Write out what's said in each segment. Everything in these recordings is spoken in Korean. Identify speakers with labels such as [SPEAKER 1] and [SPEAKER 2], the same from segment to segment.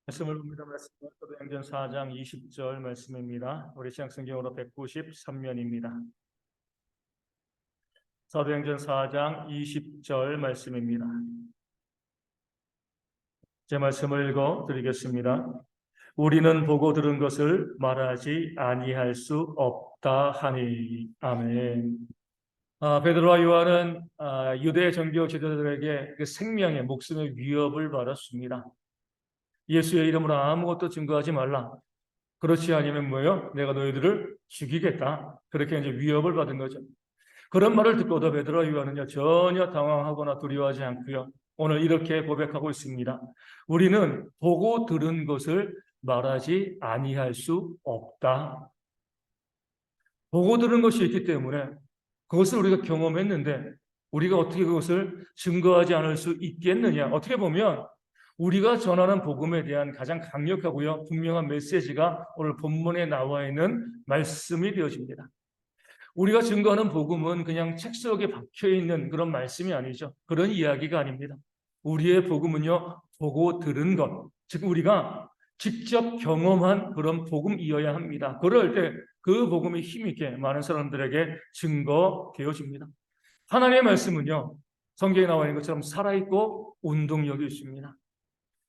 [SPEAKER 1] 말씀을 봅니다. 말씀은 사도행전 4장 20절 말씀입니다. 우리 신약성경으로 193면입니다. 사도행전 4장 20절 말씀입니다. 제 말씀을 읽어 드리겠습니다. 우리는 보고 들은 것을 말하지 아니할 수 없다 하니. 아멘. 베드로와 요한은 유대 정교 지도자들에게 그 생명의 목숨의 위협을 받았습니다. 예수의 이름으로 아무것도 증거하지 말라. 그렇지 않으면 뭐예요? 내가 너희들을 죽이겠다. 그렇게 이제 위협을 받은 거죠. 그런 말을 듣고도 베드로와 요한은요, 전혀 당황하거나 두려워하지 않고요. 오늘 이렇게 고백하고 있습니다. 우리는 보고 들은 것을 말하지 아니할 수 없다. 보고 들은 것이 있기 때문에 그것을 우리가 경험했는데 우리가 어떻게 그것을 증거하지 않을 수 있겠느냐? 어떻게 보면 우리가 전하는 복음에 대한 가장 강력하고요, 분명한 메시지가 오늘 본문에 나와 있는 말씀이 되어집니다. 우리가 증거하는 복음은 그냥 책 속에 박혀 있는 그런 말씀이 아니죠. 그런 이야기가 아닙니다. 우리의 복음은요, 보고 들은 것, 즉 우리가 직접 경험한 그런 복음이어야 합니다. 그럴 때 그 복음이 힘있게 많은 사람들에게 증거되어집니다. 하나님의 말씀은요, 성경에 나와 있는 것처럼 살아있고 운동력이 있습니다.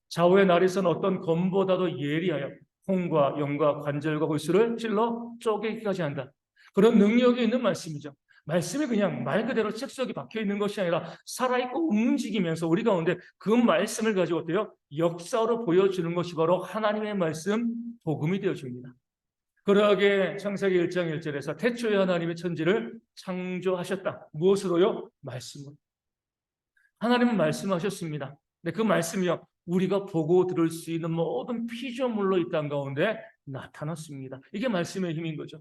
[SPEAKER 1] 좌우의 날에서는 어떤 검보다도 예리하여 홍과 영과 관절과 골수를 찔러 쪼개기까지 한다. 그런 능력이 있는 말씀이죠. 말씀이 그냥 말 그대로 책 속에 박혀 있는 것이 아니라 살아있고 움직이면서 우리 가운데 그 말씀을 가지고 어때요? 역사로 보여주는 것이 바로 하나님의 말씀, 복음이 되어줍니다. 그러하게 창세기 1장 1절에서 태초에 하나님의 천지를 창조하셨다. 무엇으로요? 말씀으로. 하나님은 말씀하셨습니다. 근데 그 말씀이요, 우리가 보고 들을 수 있는 모든 피조물로 이 땅 가운데 나타났습니다. 이게 말씀의 힘인 거죠.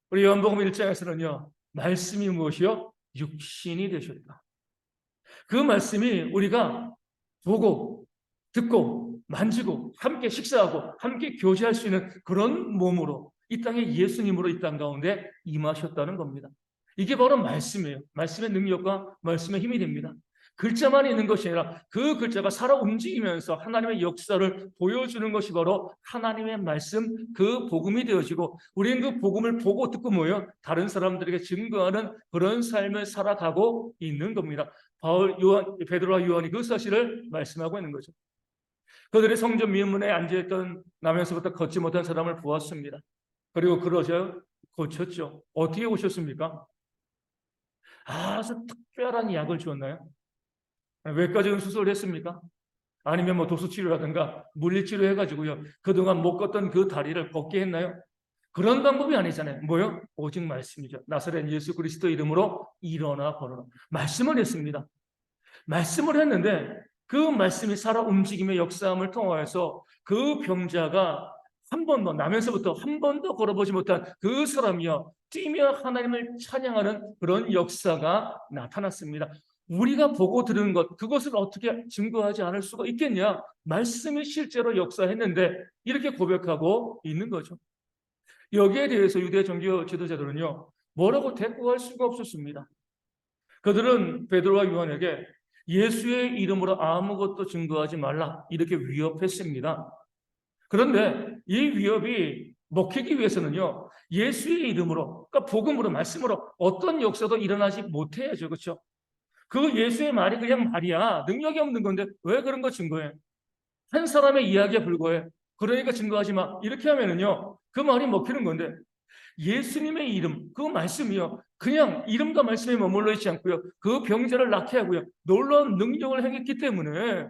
[SPEAKER 1] 우리 요한복음 1장에서는요, 말씀이 무엇이요? 육신이 되셨다. 그 말씀이 우리가 보고 듣고 만지고 함께 식사하고 함께 교제할 수 있는 그런 몸으로 이 땅에 예수님으로 이 땅 가운데 임하셨다는 겁니다. 이게 바로 말씀이에요. 말씀의 능력과 말씀의 힘이 됩니다. 글자만 있는 것이 아니라 그 글자가 살아 움직이면서 하나님의 역사를 보여주는 것이 바로 하나님의 말씀, 그 복음이 되어지고 우리는 그 복음을 보고 듣고 뭐예요? 다른 사람들에게 증거하는 그런 삶을 살아가고 있는 겁니다. 베드로와 요한이 그 사실을 말씀하고 있는 거죠. 그들이 성전 미문에 앉아있던 나면서부터 걷지 못한 사람을 보았습니다. 그리고 그러죠. 고쳤죠. 어떻게 고쳤습니까? 아주 특별한 약을 주었나요? 외과적인 수술을 했습니까? 아니면 뭐 도수치료라든가 물리치료 해가지고요, 그동안 못 걷던 그 다리를 걷게 했나요? 그런 방법이 아니잖아요. 뭐요? 오직 말씀이죠. 나사렛 예수 그리스도 이름으로 일어나 걸어라. 말씀을 했습니다. 말씀을 했는데 그 말씀이 살아 움직임의 역사함을 통하여서 그 병자가 한 번도 나면서부터 한 번도 걸어보지 못한 그 사람이요, 뛰며 하나님을 찬양하는 그런 역사가 나타났습니다. 우리가 보고 들은 것, 그것을 어떻게 증거하지 않을 수가 있겠냐? 말씀이 실제로 역사했는데 이렇게 고백하고 있는 거죠. 여기에 대해서 유대 종교 지도자들은요, 뭐라고 대꾸할 수가 없었습니다. 그들은 베드로와 요한에게 예수의 이름으로 아무것도 증거하지 말라 이렇게 위협했습니다. 그런데 이 위협이 먹히기 위해서는요, 예수의 이름으로, 그러니까 복음으로, 말씀으로 어떤 역사도 일어나지 못해야죠. 그렇죠? 그 예수의 말이 그냥 말이야. 능력이 없는 건데 왜 그런 거 증거해? 한 사람의 이야기에 불과해. 그러니까 증거하지 마. 이렇게 하면은요, 그 말이 먹히는 건데 예수님의 이름, 그 말씀이요, 그냥 이름과 말씀에 머물러 있지 않고요, 그 병자를 낫게 하고요, 놀라운 능력을 행했기 때문에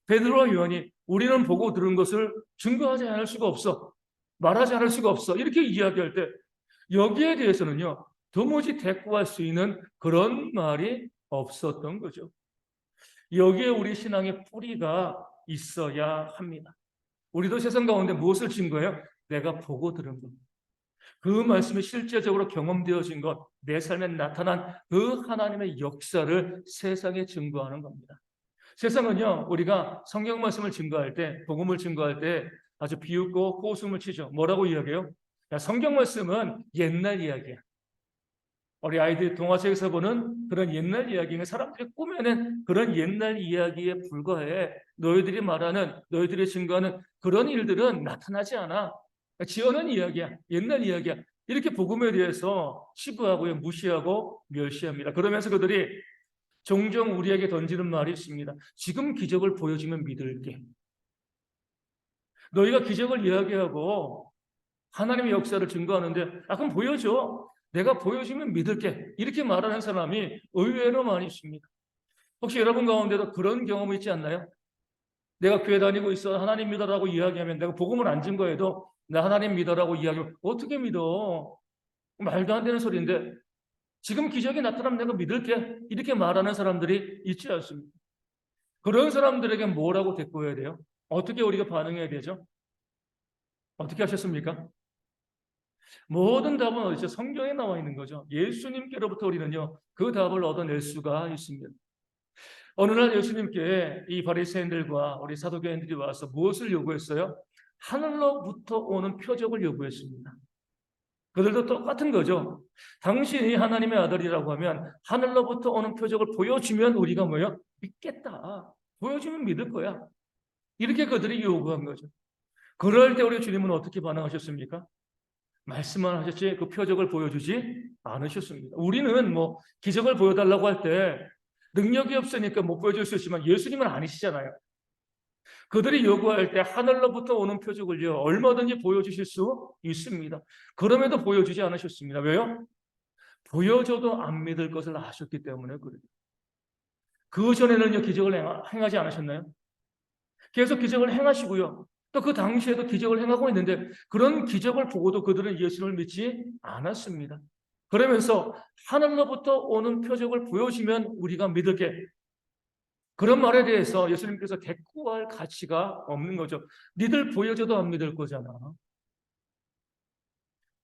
[SPEAKER 1] 베드로와 요한이 우리는 보고 들은 것을 증거하지 않을 수가 없어, 말하지 않을 수가 없어, 이렇게 이야기할 때 여기에 대해서는요, 도무지 대꾸할 수 있는 그런 말이 없었던 거죠. 여기에 우리 신앙의 뿌리가 있어야 합니다. 우리도 세상 가운데 무엇을 증거해요? 내가 보고 들은 것. 그 말씀이 실제적으로 경험되어진 것, 내 삶에 나타난 그 하나님의 역사를 세상에 증거하는 겁니다. 세상은요, 우리가 성경 말씀을 증거할 때, 복음을 증거할 때 아주 비웃고 꼬숨을 치죠. 뭐라고 이야기해요? 야, 성경 말씀은 옛날 이야기야. 우리 아이들 동화책에서 보는 그런 옛날 이야기는 사람들이 꾸며낸 그런 옛날 이야기에 불과해. 너희들이 말하는, 너희들이 증거하는 그런 일들은 나타나지 않아. 지어낸 이야기야. 옛날 이야기야. 이렇게 복음에 대해서 치부하고요, 무시하고 멸시합니다. 그러면서 그들이 종종 우리에게 던지는 말이 있습니다. 지금 기적을 보여주면 믿을게. 너희가 기적을 이야기하고 하나님의 역사를 증거하는데, 그럼 보여줘. 내가 보여주면 믿을게. 이렇게 말하는 사람이 의외로 많이 있습니다. 혹시 여러분 가운데도 그런 경험이 있지 않나요? 내가 교회 다니고 있어. 하나님 믿어라고 이야기하면 내가 복음을 안 증거해도 나 하나님 믿어라고 이야기하면 어떻게 믿어? 말도 안 되는 소리인데 지금 기적이 나타나면 내가 믿을게. 이렇게 말하는 사람들이 있지 않습니까? 그런 사람들에게 뭐라고 대꾸해야 돼요? 어떻게 우리가 반응해야 되죠? 어떻게 하셨습니까? 모든 답은 어디죠? 성경에 나와 있는 거죠. 예수님께로부터 우리는요, 그 답을 얻어낼 수가 있습니다. 어느 날 예수님께 이 바리새인들과 우리 사두개인들이 와서 무엇을 요구했어요? 하늘로부터 오는 표적을 요구했습니다. 그들도 똑같은 거죠. 당신이 하나님의 아들이라고 하면 하늘로부터 오는 표적을 보여주면 우리가 뭐요? 믿겠다. 보여주면 믿을 거야. 이렇게 그들이 요구한 거죠. 그럴 때 우리 주님은 어떻게 반응하셨습니까? 말씀만 하셨지 그 표적을 보여주지 않으셨습니다. 우리는 뭐 기적을 보여달라고 할 때 능력이 없으니까 못 보여줄 수 있지만 예수님은 아니시잖아요. 그들이 요구할 때 하늘로부터 오는 표적을요 얼마든지 보여주실 수 있습니다. 그럼에도 보여주지 않으셨습니다. 왜요? 보여줘도 안 믿을 것을 아셨기 때문에 그래요. 그 전에는요 기적을 행하지 않으셨나요? 계속 기적을 행하시고요. 또 그 당시에도 기적을 행하고 있는데 그런 기적을 보고도 그들은 예수를 믿지 않았습니다. 그러면서 하늘로부터 오는 표적을 보여주면 우리가 믿을게. 그런 말에 대해서 예수님께서 대꾸할 가치가 없는 거죠. 니들 보여줘도 안 믿을 거잖아.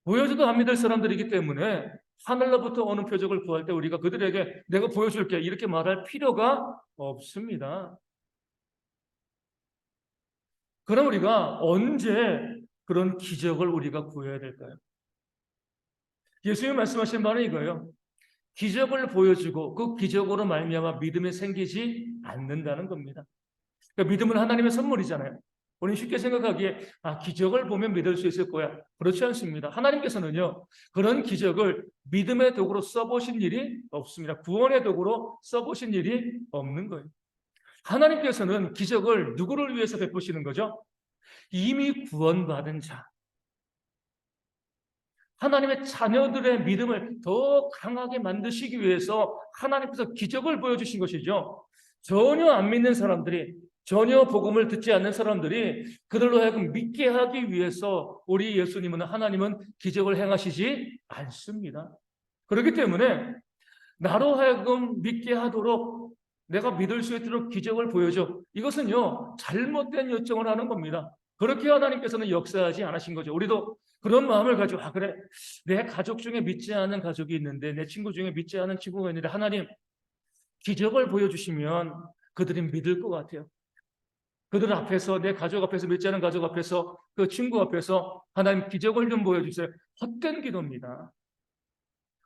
[SPEAKER 1] 보여줘도 안 믿을 사람들이기 때문에 하늘로부터 오는 표적을 구할 때 우리가 그들에게 내가 보여줄게 이렇게 말할 필요가 없습니다. 그럼 우리가 언제 그런 기적을 우리가 구해야 될까요? 예수님 말씀하신 바는 이거예요. 기적을 보여주고 그 기적으로 말미암아 믿음이 생기지 않는다는 겁니다. 그러니까 믿음은 하나님의 선물이잖아요. 우리는 쉽게 생각하기에 기적을 보면 믿을 수 있을 거야. 그렇지 않습니다. 하나님께서는요. 그런 기적을 믿음의 도구로 써보신 일이 없습니다. 구원의 도구로 써보신 일이 없는 거예요. 하나님께서는 기적을 누구를 위해서 베푸시는 거죠? 이미 구원받은 자. 하나님의 자녀들의 믿음을 더 강하게 만드시기 위해서 하나님께서 기적을 보여주신 것이죠. 전혀 안 믿는 사람들이, 전혀 복음을 듣지 않는 사람들이 그들로 하여금 믿게 하기 위해서 우리 예수님은, 하나님은 기적을 행하시지 않습니다. 그렇기 때문에 나로 하여금 믿게 하도록 내가 믿을 수 있도록 기적을 보여줘. 이것은요 잘못된 요청을 하는 겁니다. 그렇게 하나님께서는 역사하지 않으신 거죠. 우리도 그런 마음을 가지고 그래 내 가족 중에 믿지 않은 가족이 있는데 내 친구 중에 믿지 않은 친구가 있는데 하나님 기적을 보여주시면 그들이 믿을 것 같아요. 그들 앞에서 내 가족 앞에서 믿지 않은 가족 앞에서 그 친구 앞에서 하나님 기적을 좀 보여주세요. 헛된 기도입니다.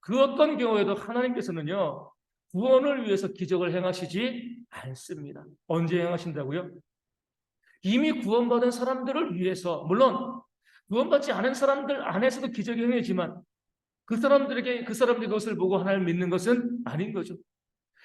[SPEAKER 1] 그 어떤 경우에도 하나님께서는요 구원을 위해서 기적을 행하시지 않습니다. 언제 행하신다고요? 이미 구원받은 사람들을 위해서, 물론 구원받지 않은 사람들 안에서도 기적이 행해지만 그 사람들이 그것을 보고 하나님을 믿는 것은 아닌 거죠.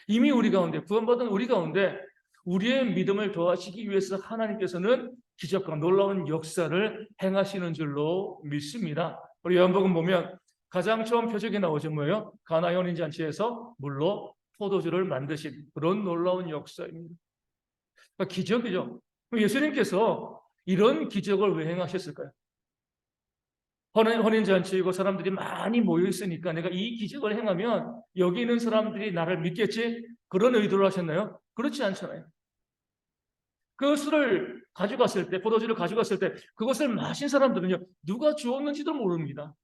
[SPEAKER 1] 이미 우리 가운데, 구원받은 우리 가운데 우리의 믿음을 더하시기 위해서 하나님께서는 기적과 놀라운 역사를 행하시는 줄로 믿습니다. 우리 요한복음 보면 가장 처음 표적이 나오죠. 뭐예요? 가나 혼인 잔치에서 물로 포도주를 만드신 그런 놀라운 역사입니다. 그러니까 기적이죠. 예수님께서 이런 기적을 왜 행하셨을까요? 혼인잔치이고 사람들이 많이 모여 있으니까 내가 이 기적을 행하면 여기 있는 사람들이 나를 믿겠지? 그런 의도로 하셨나요? 그렇지 않잖아요. 그 술을 가져갔을 때, 포도주를 가져갔을 때 그것을 마신 사람들은요 누가 주었는지도 모릅니다.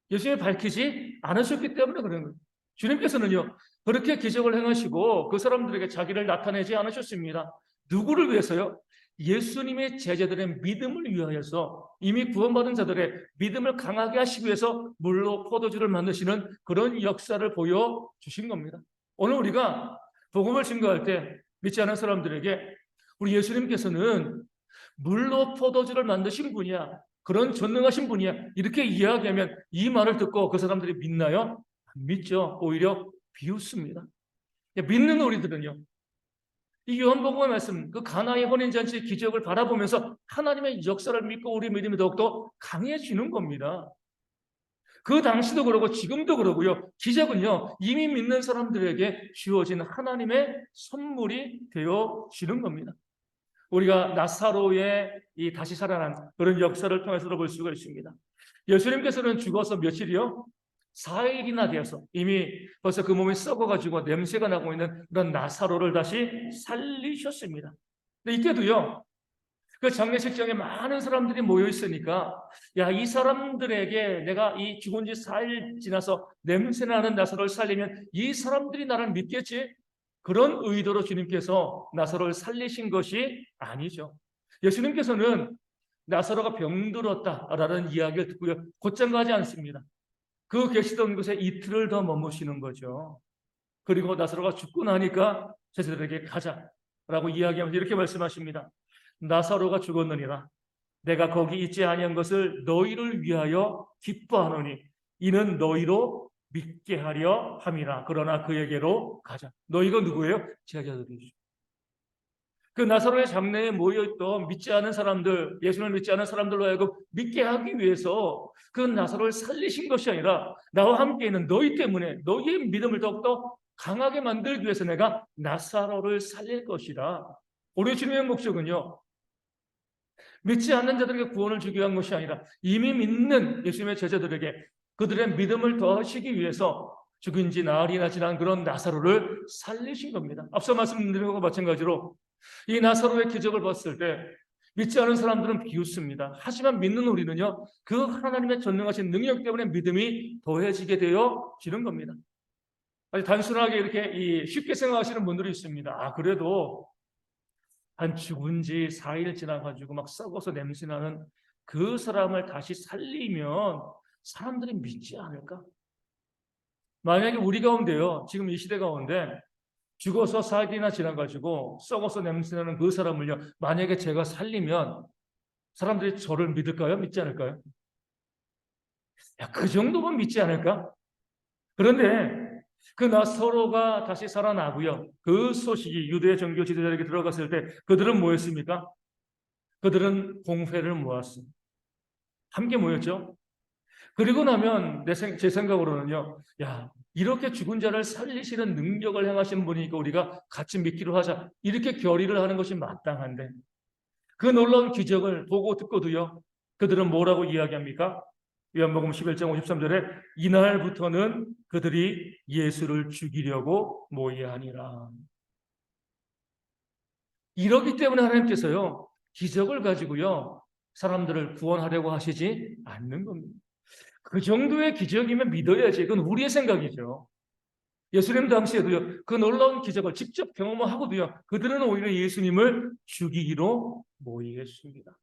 [SPEAKER 1] 예수님이 밝히지 않으셨기 때문에 그런 거예요. 주님께서는요 그렇게 기적을 행하시고 그 사람들에게 자기를 나타내지 않으셨습니다. 누구를 위해서요? 예수님의 제자들의 믿음을 위하여서 이미 구원받은 자들의 믿음을 강하게 하시기 위해서 물로 포도주를 만드시는 그런 역사를 보여주신 겁니다. 오늘 우리가 복음을 증거할 때 믿지 않은 사람들에게 우리 예수님께서는 물로 포도주를 만드신 분이야, 그런 전능하신 분이야, 이렇게 이야기하면 이 말을 듣고 그 사람들이 믿나요? 안 믿죠. 오히려 비웃습니다. 믿는 우리들은요, 이 요한복음의 말씀, 그 가나의 혼인잔치 기적을 바라보면서 하나님의 역사를 믿고 우리 믿음이 더욱더 강해지는 겁니다. 그 당시도 그러고 지금도 그러고요. 기적은요, 이미 믿는 사람들에게 주어진 하나님의 선물이 되어지는 겁니다. 우리가 나사로의 이 다시 살아난 그런 역사를 통해서도 볼 수가 있습니다. 예수님께서는 죽어서 며칠이요? 4일이나 되어서 이미 벌써 그 몸이 썩어가지고 냄새가 나고 있는 그런 나사로를 다시 살리셨습니다. 근데 이때도요, 그 장례식장에 많은 사람들이 모여 있으니까, 야, 이 사람들에게 내가 이 죽은 지 4일 지나서 냄새나는 나사로를 살리면 이 사람들이 나를 믿겠지? 그런 의도로 주님께서 나사로를 살리신 것이 아니죠. 예수님께서는 나사로가 병들었다라는 이야기를 듣고요, 곧장 가지 않습니다. 그 계시던 곳에 이틀을 더 머무시는 거죠. 그리고 나사로가 죽고 나니까 제자들에게 가자라고 이야기하면서 이렇게 말씀하십니다. 나사로가 죽었느니라. 내가 거기 있지 아니한 것을 너희를 위하여 기뻐하노니 이는 너희로 믿게 하려 함이라. 그러나 그에게로 가자. 너희가 누구예요? 제자들이죠. 그 나사로의 장례에 모여있던 믿지 않은 사람들, 예수를 믿지 않은 사람들로 하여금 믿게 하기 위해서 그 나사로를 살리신 것이 아니라 나와 함께 있는 너희 때문에 너희의 믿음을 더욱더 강하게 만들기 위해서 내가 나사로를 살릴 것이다. 우리 주님의 목적은요, 믿지 않는 자들에게 구원을 주기 위한 것이 아니라 이미 믿는 예수님의 제자들에게 그들의 믿음을 더하시기 위해서 죽은 지 나흘이나 지난 그런 나사로를 살리신 겁니다. 앞서 말씀드린 것과 마찬가지로 이 나사로의 기적을 봤을 때 믿지 않은 사람들은 비웃습니다. 하지만 믿는 우리는요, 그 하나님의 전능하신 능력 때문에 믿음이 더해지게 되어지는 겁니다. 아주 단순하게 이렇게 쉽게 생각하시는 분들이 있습니다. 아, 그래도 한 죽은 지 4일 지나가지고 막 썩어서 냄새나는 그 사람을 다시 살리면 사람들이 믿지 않을까? 만약에 우리 가운데요, 지금 이 시대 가운데 죽어서 4일이나 지나가지고 썩어서 냄새나는 그 사람을요, 만약에 제가 살리면 사람들이 저를 믿을까요? 믿지 않을까요? 야, 그 정도면 믿지 않을까? 그런데 그 나사로가 다시 살아나고요, 그 소식이 유대 종교 지도자에게 들어갔을 때 그들은 뭐였습니까? 그들은 공회를 모았습니다. 함께 모였죠. 그리고 나면 제 생각으로는요, 야, 이렇게 죽은 자를 살리시는 능력을 행하신 분이니까 우리가 같이 믿기로 하자, 이렇게 결의를 하는 것이 마땅한데 그 놀라운 기적을 보고 듣고도요, 그들은 뭐라고 이야기합니까? 요한복음 11장 53절에 이날부터는 그들이 예수를 죽이려고 모여야 하니라. 이러기 때문에 하나님께서요, 기적을 가지고요, 사람들을 구원하려고 하시지 않는 겁니다. 그 정도의 기적이면 믿어야지. 그건 우리의 생각이죠. 예수님 당시에도요, 그 놀라운 기적을 직접 경험하고도요, 그들은 오히려 예수님을 죽이기로 모이겠습니다.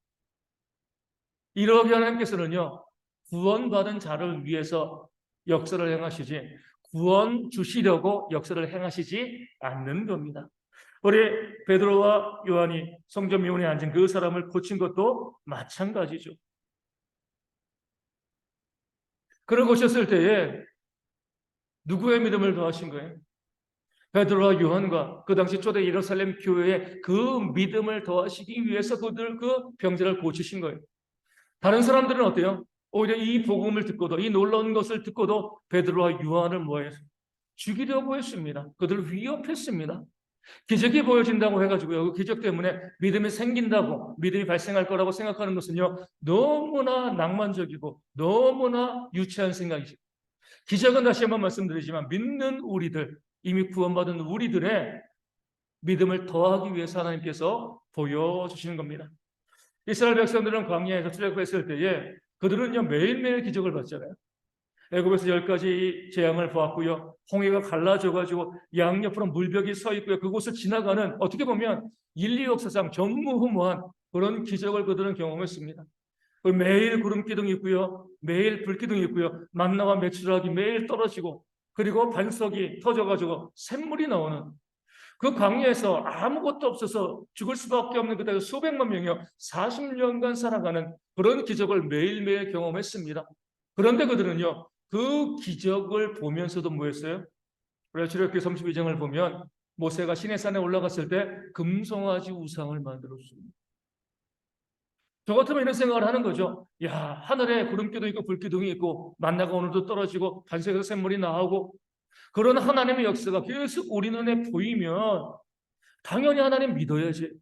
[SPEAKER 1] 이러기 하나님께서는요, 구원받은 자를 위해서 역사를 행하시지, 구원 주시려고 역사를 행하시지 않는 겁니다. 우리 베드로와 요한이 성전 미문에 앉은 그 사람을 고친 것도 마찬가지죠. 그런 고쳤을 때에 누구의 믿음을 더하신 거예요? 베드로와 요한과 그 당시 초대 예루살렘 교회의 그 믿음을 더하시기 위해서 그들 그 병자를 고치신 거예요. 다른 사람들은 어때요? 오히려 이 복음을 듣고도, 이 놀라운 것을 듣고도 베드로와 요한을 뭐해서 죽이려고 했습니다. 그들을 위협했습니다. 기적이 보여진다고 해가지고요, 그 기적 때문에 믿음이 생긴다고, 믿음이 발생할 거라고 생각하는 것은요, 너무나 낭만적이고 너무나 유치한 생각이죠. 기적은 다시 한번 말씀드리지만 믿는 우리들, 이미 구원받은 우리들의 믿음을 더하기 위해서 하나님께서 보여주시는 겁니다. 이스라엘 백성들은 광야에서 출애굽했을 때에 그들은요, 매일매일 기적을 봤잖아요. 애굽에서 10가지 재앙을 보았고요. 홍해가 갈라져가지고 양옆으로 물벽이 서 있고요. 그곳을 지나가는 어떻게 보면 인류 역사상 전무후무한 그런 기적을 그들은 경험했습니다. 매일 구름 기둥이 있고요. 매일 불 기둥이 있고요. 만나와 메추라기 매일 떨어지고 그리고 반석이 터져가지고 샘물이 나오는 그 광야에서 아무것도 없어서 죽을 수밖에 없는 그때 수백만 명이요 40년간 살아가는 그런 기적을 매일매일 경험했습니다. 그런데 그들은요 그 기적을 보면서도 뭐였어요? 우리가 출애굽기 32장을 보면 모세가 시내산에 올라갔을 때 금송아지 우상을 만들었습니다. 저 같으면 이런 생각을 하는 거죠. 야, 하늘에 구름기도 있고 불기둥이 있고 만나가 오늘도 떨어지고 반석에서 샘물이 나오고 그런 하나님의 역사가 계속 우리 눈에 보이면 당연히 하나님 믿어야지.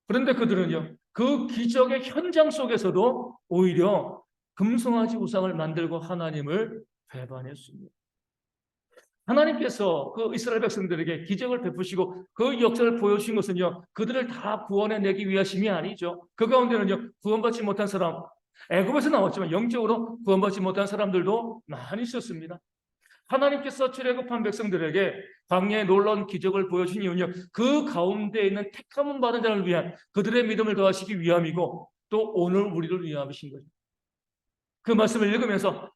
[SPEAKER 1] 그런데 그들은요, 그 기적의 현장 속에서도 오히려 금송아지 우상을 만들고 하나님을 배반했습니다. 하나님께서 그 이스라엘 백성들에게 기적을 베푸시고 그 역사를 보여주신 것은요, 그들을 다 구원해내기 위하심이 아니죠. 그 가운데는요, 구원받지 못한 사람, 애굽에서 나왔지만 영적으로 구원받지 못한 사람들도 많이 있었습니다. 하나님께서 출애굽한 백성들에게 광야의 놀라운 기적을 보여준 이유는요, 그 가운데 있는 택함을 받은 자를 위한 그들의 믿음을 더하시기 위함이고 또 오늘 우리를 위함이신 거죠. 그 말씀을 읽으면서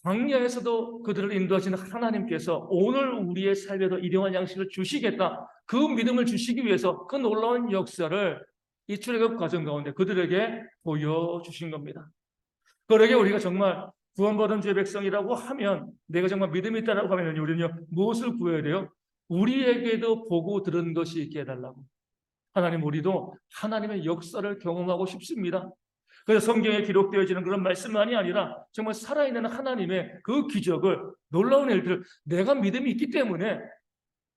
[SPEAKER 1] 광야에서도 그들을 인도하시는 하나님께서 오늘 우리의 삶에도 일용할 양식을 주시겠다. 그 믿음을 주시기 위해서 그 놀라운 역사를 이 출애굽 과정 가운데 그들에게 보여주신 겁니다. 그러게 우리가 정말 구원받은 주의 백성이라고 하면 내가 정말 믿음이 있다라고 하면 우리는요 무엇을 구해야 돼요? 우리에게도 보고 들은 것이 있게 해달라고. 하나님 우리도 하나님의 역사를 경험하고 싶습니다. 그래서 성경에 기록되어지는 그런 말씀만이 아니라 정말 살아있는 하나님의 그 기적을 놀라운 일들을 내가 믿음이 있기 때문에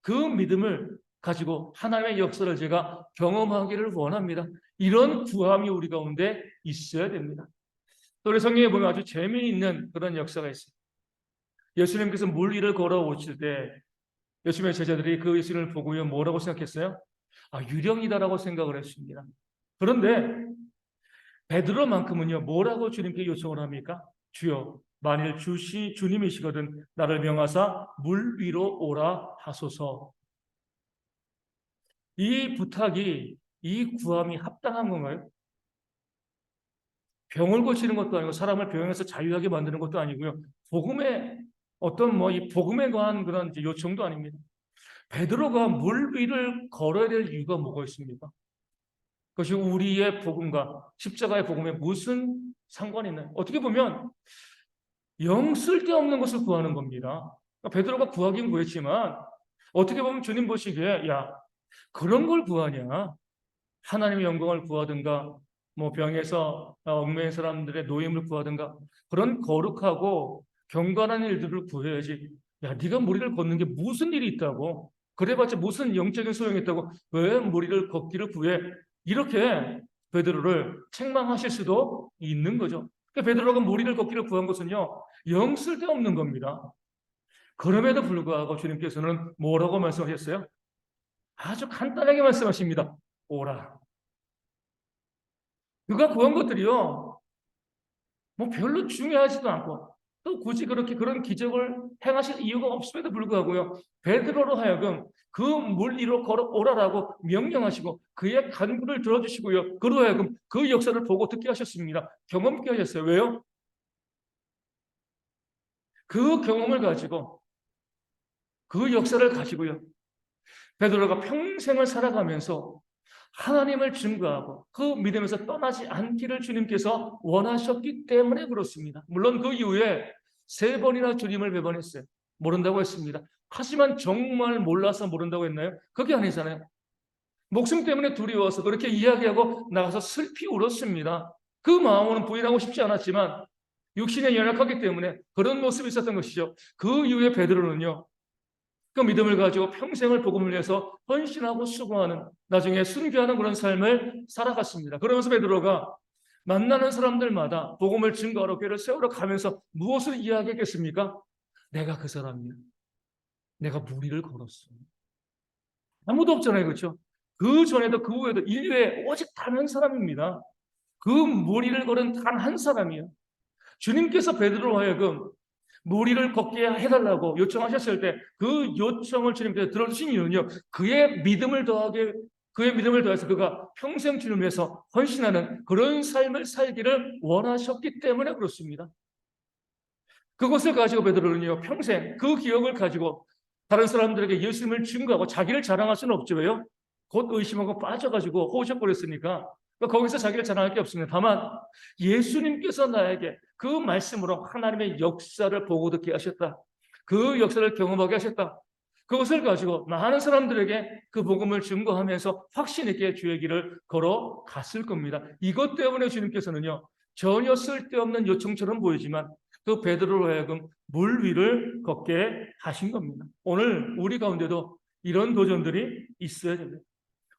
[SPEAKER 1] 그 믿음을 가지고 하나님의 역사를 제가 경험하기를 원합니다. 이런 구함이 우리 가운데 있어야 됩니다. 또 우리 성경에 보면 아주 재미있는 그런 역사가 있어요. 예수님께서 물 위를 걸어오실 때 예수님의 제자들이 그 예수님을 보고요 뭐라고 생각했어요? 아, 유령이다라고 생각을 했습니다. 그런데 베드로만큼은요 뭐라고 주님께 요청을 합니까? 주여 만일 주님이시거든 나를 명하사 물 위로 오라 하소서. 이 부탁이 이 구함이 합당한 건가요? 병을 고치는 것도 아니고 사람을 병에서 자유하게 만드는 것도 아니고요. 복음의 어떤 이 복음에 관한 그런 요청도 아닙니다. 베드로가 물 위를 걸어야 될 이유가 뭐가 있습니까? 그것이 우리의 복음과 십자가의 복음에 무슨 상관이 있나요? 어떻게 보면 영 쓸데없는 것을 구하는 겁니다. 베드로가 구하긴 구했지만 어떻게 보면 주님 보시기에 야 그런 걸 구하냐? 하나님의 영광을 구하든가 병에서 얽매인 사람들의 노임을 구하든가 그런 거룩하고 경건한 일들을 구해야지. 야, 네가 무리를 걷는 게 무슨 일이 있다고? 그래봤자 무슨 영적인 소용이 있다고? 왜 무리를 걷기를 구해? 이렇게 베드로를 책망하실 수도 있는 거죠. 그러니까 베드로가 무리를 걷기를 구한 것은요, 영 쓸데없는 겁니다. 그럼에도 불구하고 주님께서는 뭐라고 말씀하셨어요? 아주 간단하게 말씀하십니다. 오라. 그가 구한 것들이요, 별로 중요하지도 않고, 또 굳이 그렇게 그런 기적을 행하실 이유가 없음에도 불구하고요, 베드로로 하여금 그 물 위로 걸어오라라고 명령하시고, 그의 간구를 들어주시고요, 그로 하여금 그 역사를 보고 듣게 하셨습니다. 경험케 하셨어요. 왜요? 그 경험을 가지고, 그 역사를 가지고요, 베드로가 평생을 살아가면서 하나님을 증거하고 그 믿음에서 떠나지 않기를 주님께서 원하셨기 때문에 그렇습니다. 물론 그 이후에 3번이나 주님을 배반했어요. 모른다고 했습니다. 하지만 정말 몰라서 모른다고 했나요? 그게 아니잖아요. 목숨 때문에 두려워서 그렇게 이야기하고 나가서 슬피 울었습니다. 그 마음은 부인하고 싶지 않았지만 육신에 연약하기 때문에 그런 모습이 있었던 것이죠. 그 이후에 베드로는요, 그 믿음을 가지고 평생을 복음을 위해서 헌신하고 수고하는, 나중에 순교하는 그런 삶을 살아갔습니다. 그러면서 베드로가 만나는 사람들마다 복음을 증거하러 교회를 세우러 가면서 무엇을 이야기했겠습니까? 내가 그 사람이야. 내가 무리를 걸었어. 아무도 없잖아요. 그렇죠? 그 전에도 그 후에도 인류에 오직 단 한 사람입니다. 그 무리를 걸은 단 한 사람이에요. 주님께서 베드로로 하여금 무리를 걷게 해달라고 요청하셨을 때 그 요청을 주님께서 들어주신 이유는요, 그의 믿음을 더해서 그가 평생 주님을 위해서 헌신하는 그런 삶을 살기를 원하셨기 때문에 그렇습니다. 그것을 가지고 베드로는요, 평생 그 기억을 가지고 다른 사람들에게 예수님을 증거하고 자기를 자랑할 수는 없죠. 왜요? 곧 의심하고 빠져가지고 호적거렸으니까 거기서 자기를 자랑할 게 없습니다. 다만 예수님께서 나에게 그 말씀으로 하나님의 역사를 보고 듣게 하셨다. 그 역사를 경험하게 하셨다. 그것을 가지고 많은 사람들에게 그 복음을 증거하면서 확신 있게 주의 길을 걸어갔을 겁니다. 이것 때문에 주님께서는요, 전혀 쓸데없는 요청처럼 보이지만 그 베드로로 하여금 물 위를 걷게 하신 겁니다. 오늘 우리 가운데도 이런 도전들이 있어야 됩니다.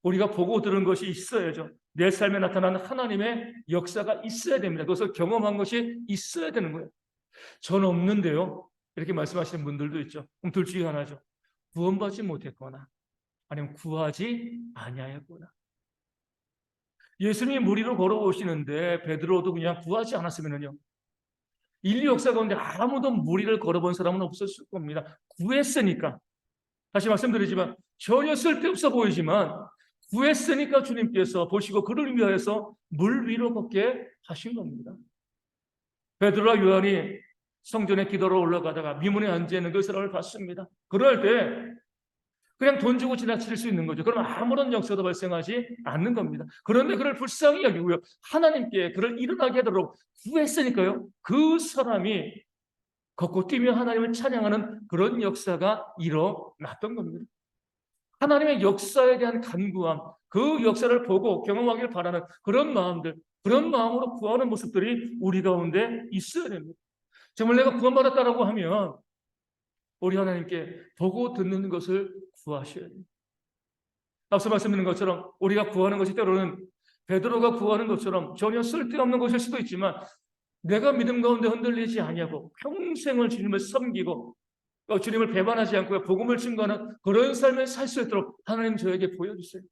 [SPEAKER 1] 우리가 보고 들은 것이 있어야죠. 내 삶에 나타나는 하나님의 역사가 있어야 됩니다. 그것을 경험한 것이 있어야 되는 거예요. 전 없는데요, 이렇게 말씀하시는 분들도 있죠. 그럼 둘 중에 하나죠. 구원받지 못했거나 아니면 구하지 아니하였거나. 예수님이 물 위로 걸어오시는데 베드로도 그냥 구하지 않았으면요, 인류 역사 가운데 아무도 무리를 걸어본 사람은 없었을 겁니다. 구했으니까. 다시 말씀드리지만 전혀 쓸데없어 보이지만 구했으니까 주님께서 보시고 그를 위하여서 물 위로 걷게 하신 겁니다. 베드로와 요한이 성전에 기도로 올라가다가 미문에 앉아있는 그 사람을 봤습니다. 그럴 때 그냥 돈 주고 지나칠 수 있는 거죠. 그럼 아무런 역사도 발생하지 않는 겁니다. 그런데 그를 불쌍히 여기고요, 하나님께 그를 일어나게 하도록 구했으니까요, 그 사람이 걷고 뛰며 하나님을 찬양하는 그런 역사가 일어났던 겁니다. 하나님의 역사에 대한 간구함, 그 역사를 보고 경험하길 바라는 그런 마음들, 그런 마음으로 구하는 모습들이 우리 가운데 있어야 됩니다. 정말 내가 구원받았다라고 하면 우리 하나님께 보고 듣는 것을 구하셔야 됩니다. 앞서 말씀드린 것처럼 우리가 구하는 것이 때로는 베드로가 구하는 것처럼 전혀 쓸데없는 것일 수도 있지만 내가 믿음 가운데 흔들리지 아니하고 평생을 주님을 섬기고 주님을 배반하지 않고 복음을 증거하는 그런 삶을 살 수 있도록 하나님 저에게 보여주세요.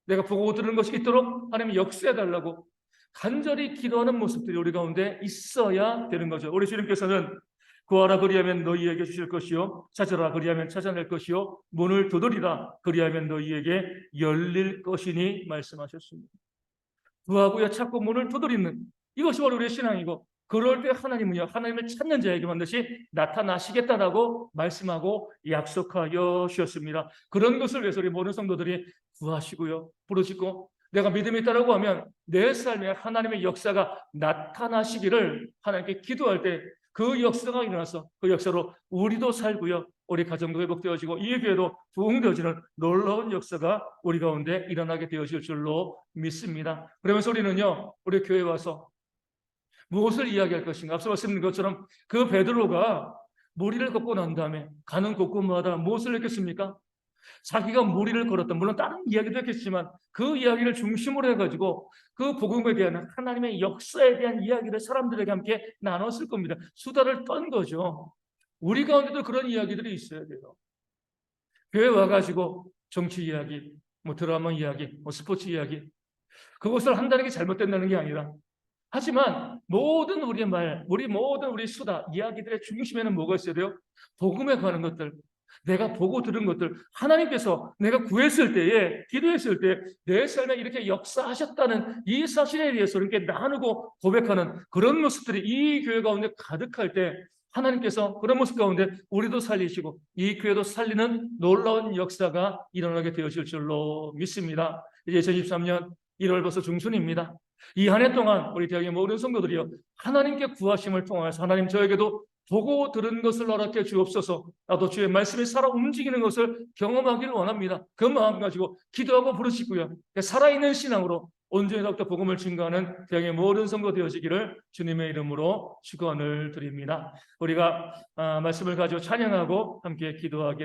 [SPEAKER 1] 내가 보고 들은 것이 있도록 하나님 역사해달라고 간절히 기도하는 모습들이 우리 가운데 있어야 되는 거죠. 우리 주님께서는 구하라 그리하면 너희에게 주실 것이요, 찾으라 그리하면 찾아낼 것이요, 문을 두드리라 그리하면 너희에게 열릴 것이니 말씀하셨습니다. 구하고요, 찾고 문을 두드리는 이것이 바로 우리의 신앙이고, 그럴 때 하나님은요, 하나님을 찾는 자에게 반드시 나타나시겠다라고 말씀하고 약속하여 주셨습니다. 그런 것을 위해서 우리 모든 성도들이 구하시고요, 부르시고, 내가 믿음이 있다라고 하면 내 삶에 하나님의 역사가 나타나시기를 하나님께 기도할 때 그 역사가 일어나서 그 역사로 우리도 살고요, 우리 가정도 회복되어지고 이 교회도 부흥되어지는 놀라운 역사가 우리 가운데 일어나게 되어질 줄로 믿습니다. 그러면서 우리는요, 우리 교회에 와서 무엇을 이야기할 것인가? 앞서 말씀드린 것처럼 그 베드로가 무리를 걷고 난 다음에 가는 곳곳마다 무엇을 했겠습니까? 자기가 무리를 걸었다. 물론 다른 이야기도 했겠지만 그 이야기를 중심으로 해가지고 그 복음에 대한 하나님의 역사에 대한 이야기를 사람들에게 함께 나눴을 겁니다. 수다를 떤 거죠. 우리 가운데도 그런 이야기들이 있어야 돼요. 교회 와가지고 정치 이야기, 뭐 드라마 이야기, 뭐 스포츠 이야기, 그것을 한다는 게 잘못된다는 게 아니라, 하지만 모든 우리의 말, 모든 우리 수다, 이야기들의 중심에는 뭐가 있어야 돼요? 복음에 관한 것들, 내가 보고 들은 것들, 하나님께서 내가 구했을 때에, 기도했을 때 내 삶에 이렇게 역사하셨다는 이 사실에 대해서 이렇게 나누고 고백하는 그런 모습들이 이 교회 가운데 가득할 때 하나님께서 그런 모습 가운데 우리도 살리시고 이 교회도 살리는 놀라운 역사가 일어나게 되어질 줄로 믿습니다. 이제 2023년 1월 벌써 중순입니다. 이 한 해 동안 우리 대학의 모든 성도들이요, 하나님께 구하심을 통해서 하나님 저에게도 보고 들은 것을 허락해 주옵소서, 나도 주의 말씀이 살아 움직이는 것을 경험하기를 원합니다. 그 마음 가지고 기도하고 부르시고요, 살아있는 신앙으로 온전히 더욱더 복음을 증거하는 대학의 모든 성도 되어지기를 주님의 이름으로 축원을 드립니다. 우리가 말씀을 가지고 찬양하고 함께 기도하기를